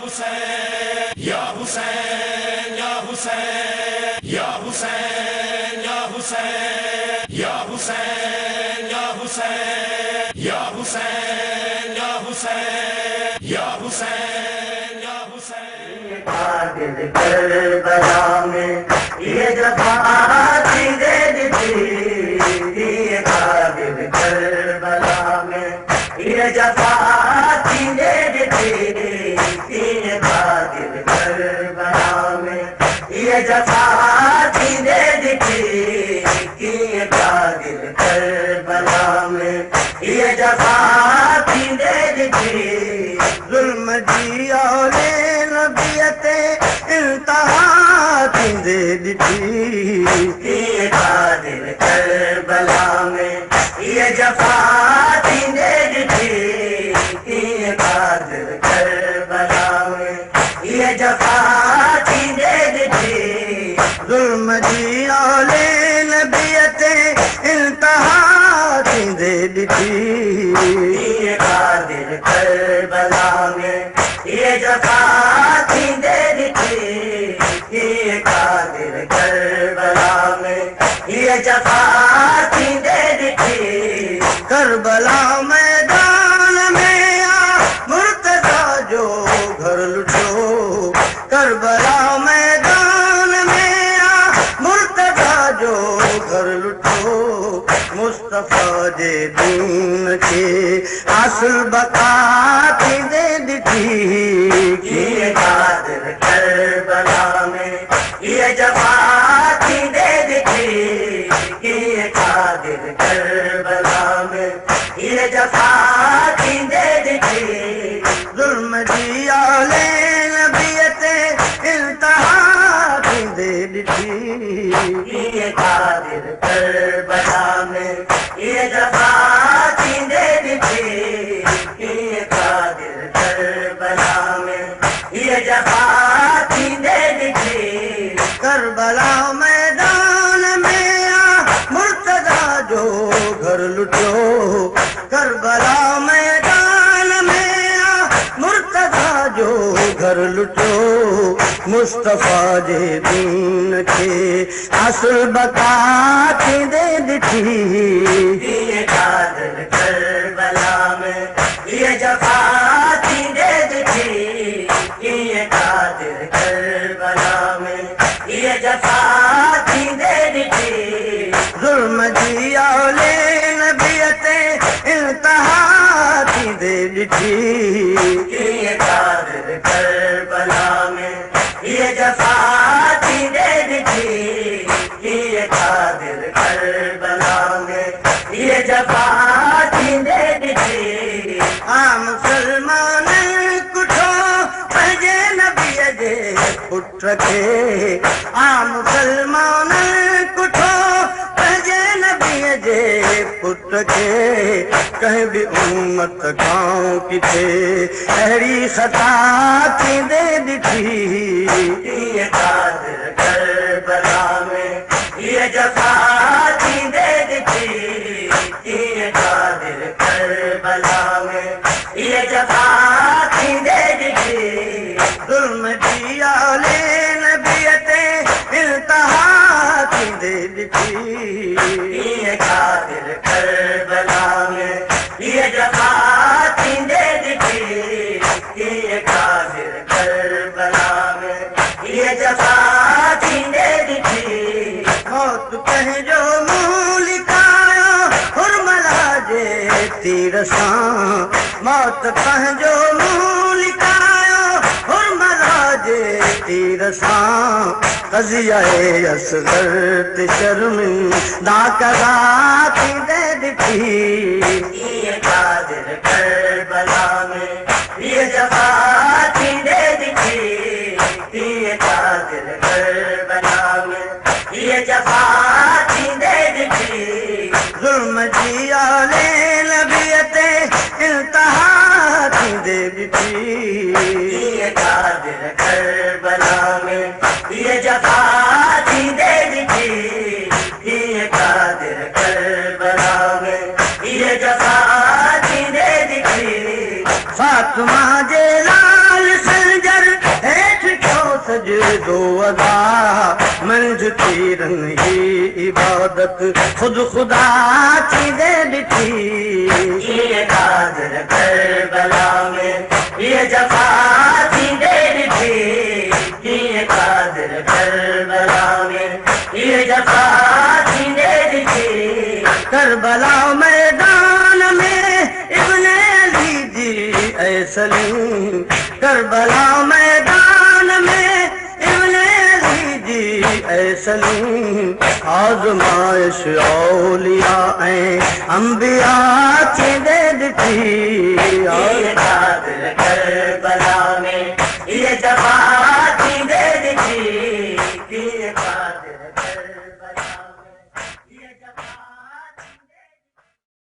Hussein, Ya Hussein, Ya Hussein, Ya Hussein, Ya Hussein, Ya Hussein, Ya Hussein, Ya Hussein, Ya Hussein, Ya Hussein, Ya Hussein. कादिर करबला में ये जफ़ाती दे दी, ये कादिर करबला में ये जफ़ाती दे दी, ये कादिर करबला में ये जफ़ाती दे दी, ये कादिर करबला में ये जफ़ाती दे दी। ज़ुल्म जी औले नबियते इंतहा थींदे ॾिठी, ये कादिर करबला में ये जफ़ा थींदे ॾिठी, ये कादिर करबला में ये जफ़ा थींदे ॾिठी। ज़ुल्म जी औले नबियते इंतहा थींदे ॾिठी, ये कादिर करबला में ये जफ़ा थींदे ॾिठी, ये कादिर करबला में ये जफ़ा थींदे ॾिठी। करबला मैदान में आ मुर्तज़ा जो घर लुटियो, करबला मैदान में आ मुर्तज़ा जो घर लुटियो। मुस्तफ़ा जे दीन खे हासिल बका थींदे ॾिठी, ये कादिर करबला में ये जफ़ा थींदे ॾिठी, ये कादिर करबला में ये जफ़ा थींदे ॾिठी। ज़ुल्म जी औले नबियते इंतहा थींदे ॾिठी, ये कादिर करबला में ये जफ़ा थींदे ॾिठी, ये कादिर करबला में ये जफ़ा थींदे ॾिठी। करबला मैदान में आ मुर्तज़ा जो घर लुटियो, करबला मैदान में आ मुर्तज़ा जो घर लुटियो। मुस्तफ़ा जे दीन खे हासिल बका थींदे ॾिठी, ये कादिर करबला में ये जफ़ा थींदे ॾिठी, ये कादिर करबला में ये जफ़ा थींदे ॾिठी। ज़ुल्म जी औले नबियते इंतहा थींदे ॾिठी, ये कादिर करबला में ये जफ़ा थींदे ॾिठी, ये कादिर करबला में ये जफ़ा थींदे ॾिठी। आ मुसलमान कुठो पंहिंजे नबीअ जे पुट खे, आ मुसलमान कुठो पंहिंजे नबीअ जे पुट खे। कंहिं बि उम्मत खां किथे अहिड़ी ख़ता थींदे ॾिठी, ये कादिर करबला में ये जफ़ा थींदे ॾिठी, ये कादिर करबला में ये जफ़ा थींदे ॾिठी। ज़ुल्म जी औले नबियते इंतहा थींदे ॾिठी, ये कादिर करबला में ये जफ़ा थींदे ॾिठी, ये कादिर करबला में ये जफ़ा थींदे ॾिठी। मौत पंहिंजो मुंहुं लिकायो हुरमला जे तीर सां, मौत पंहिंजो मुंहुं लिकायो हुरमला जे तीर सां। क़ज़िया असग़र ते शर्मिंदा कज़ा थींदे ॾिठी, ये कादिर करबला में ये जफ़ा थींदे ॾिठी, ये कादिर करबला में ये जफ़ा थींदे ॾिठी। ज़ुल्म जी औले नबियते इंतहा थींदे ॾिठी, ये कादिर करबला में ये जफ़ा थींदे ॾिठी, ये कादिर करबला में ये जफ़ा थींदे ॾिठी। फातिमा जे लाल संजर सजदो अदा मंझ तीरन ही इबादत खुद खुदा थींदे ॾिठी ये कादिर करबला में ये जफ़ा थींदे ॾिठी ये कादिर करबला में ये जफ़ा थींदे ॾिठी करबला मैदान में इब्न अली जी ऐ सलीम करबला मैदान में इब्न अली जी ऐ सलीम आज़माइश औलिया ऐं अंबिया थींदे ॾिठी